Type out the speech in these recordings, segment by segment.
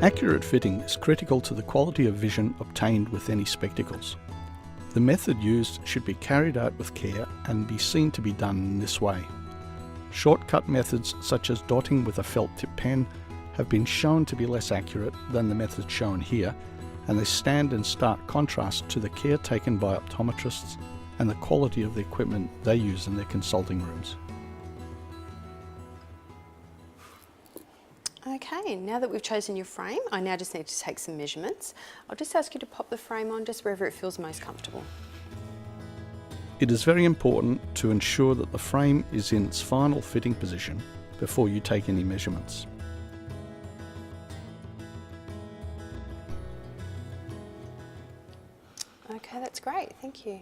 Accurate fitting is critical to the quality of vision obtained with any spectacles. The method used should be carried out with care and be seen to be done in this way. Shortcut methods such as dotting with a felt tip pen have been shown to be less accurate than the method shown here, and they stand in stark contrast to the care taken by optometrists and the quality of the equipment they use in their consulting rooms. Okay, now that we've chosen your frame, I now just need to take some measurements. I'll just ask you to pop the frame on just wherever it feels most comfortable. It is very important to ensure that the frame is in its final fitting position before you take any measurements. Okay, that's great, thank you.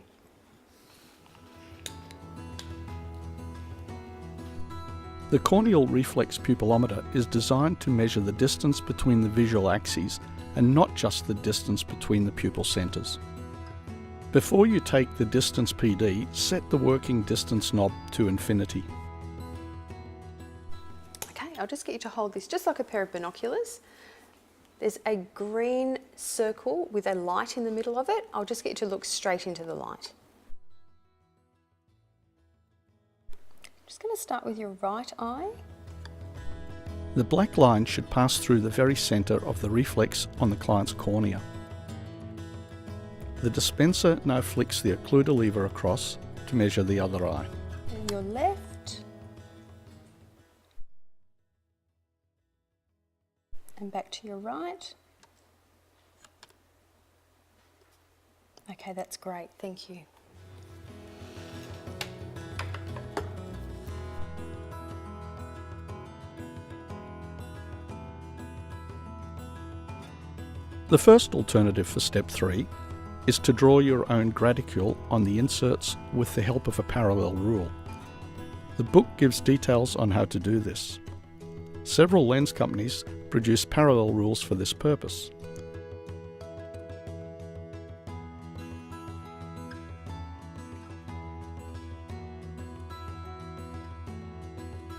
The corneal reflex pupillometer is designed to measure the distance between the visual axes and not just the distance between the pupil centres. Before you take the distance PD, set the working distance knob to infinity. Okay, I'll just get you to hold this just like a pair of binoculars. There's a green circle with a light in the middle of it. I'll just get you to look straight into the light. Just going to start with your right eye. The black line should pass through the very centre of the reflex on the client's cornea. The dispenser now flicks the occluder lever across to measure the other eye. And your left. And back to your right. Okay, that's great, thank you. The first alternative for step 3 is to draw your own graticule on the inserts with the help of a parallel rule. The book gives details on how to do this. Several lens companies produce parallel rules for this purpose.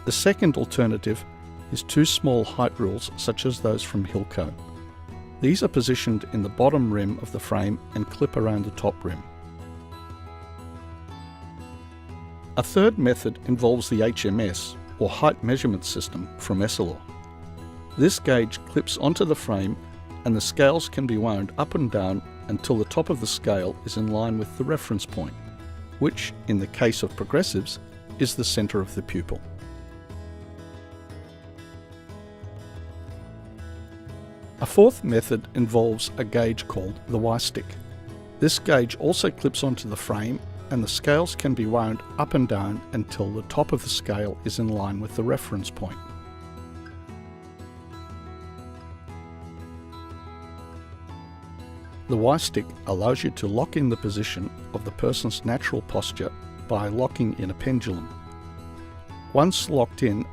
The second alternative is 2 small height rules such as those from Hilco. These are positioned in the bottom rim of the frame and clip around the top rim. A third method involves the HMS, or height measurement system, from Essilor. This gauge clips onto the frame and the scales can be wound up and down until the top of the scale is in line with the reference point, which, in the case of progressives, is the centre of the pupil. A fourth method involves a gauge called the Y-stick. This gauge also clips onto the frame and the scales can be wound up and down until the top of the scale is in line with the reference point. The Y-stick allows you to lock in the position of the person's natural posture by locking in a pendulum. Once locked in,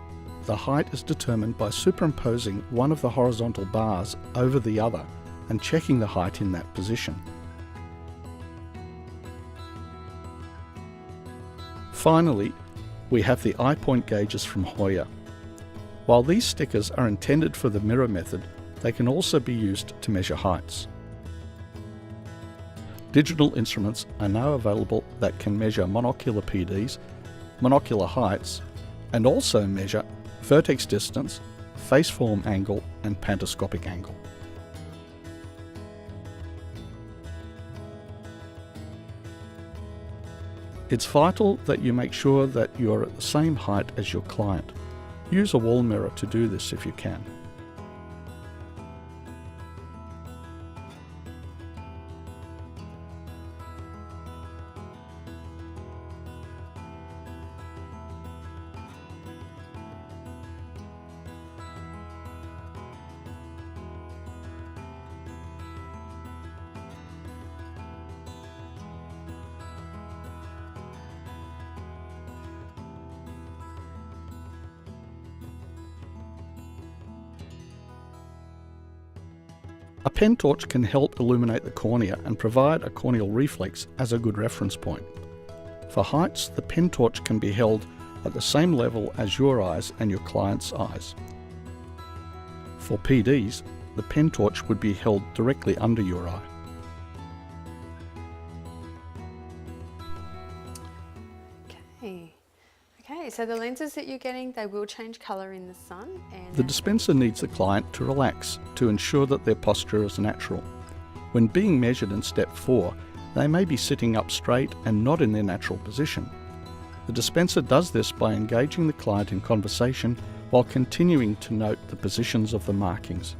the height is determined by superimposing one of the horizontal bars over the other and checking the height in that position. Finally, we have the eye point gauges from Hoya. While these stickers are intended for the mirror method, they can also be used to measure heights. Digital instruments are now available that can measure monocular PDs, monocular heights, and also measure vertex distance, face form angle, and pantoscopic angle. It's vital that you make sure that you're at the same height as your client. Use a wall mirror to do this if you can. A pen torch can help illuminate the cornea and provide a corneal reflex as a good reference point. For heights, the pen torch can be held at the same level as your eyes and your client's eyes. For PDs, the pen torch would be held directly under your eye. Okay, so the lenses that you're getting, they will change colour in the sun. And The dispenser needs the client to relax to ensure that their posture is natural. When being measured in step 4, they may be sitting up straight and not in their natural position. The dispenser does this by engaging the client in conversation while continuing to note the positions of the markings.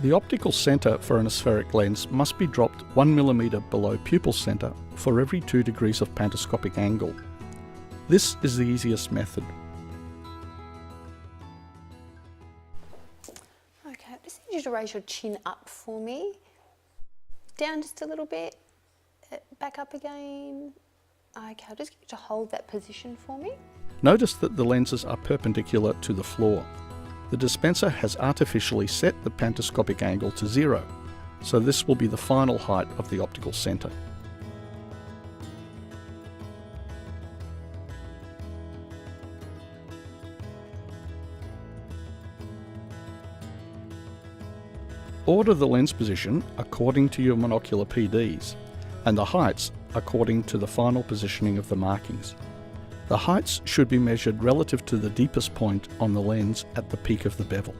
The optical centre for an aspheric lens must be dropped 1 mm below pupil centre for every 2 degrees of pantoscopic angle. This is the easiest method. Okay, I just need you to raise your chin up for me. Down just a little bit, back up again. Okay, I'll just get you to hold that position for me. Notice that the lenses are perpendicular to the floor. The dispenser has artificially set the pantoscopic angle to 0, so this will be the final height of the optical centre. Order the lens position according to your monocular PDs, and the heights according to the final positioning of the markings. The heights should be measured relative to the deepest point on the lens at the peak of the bevel.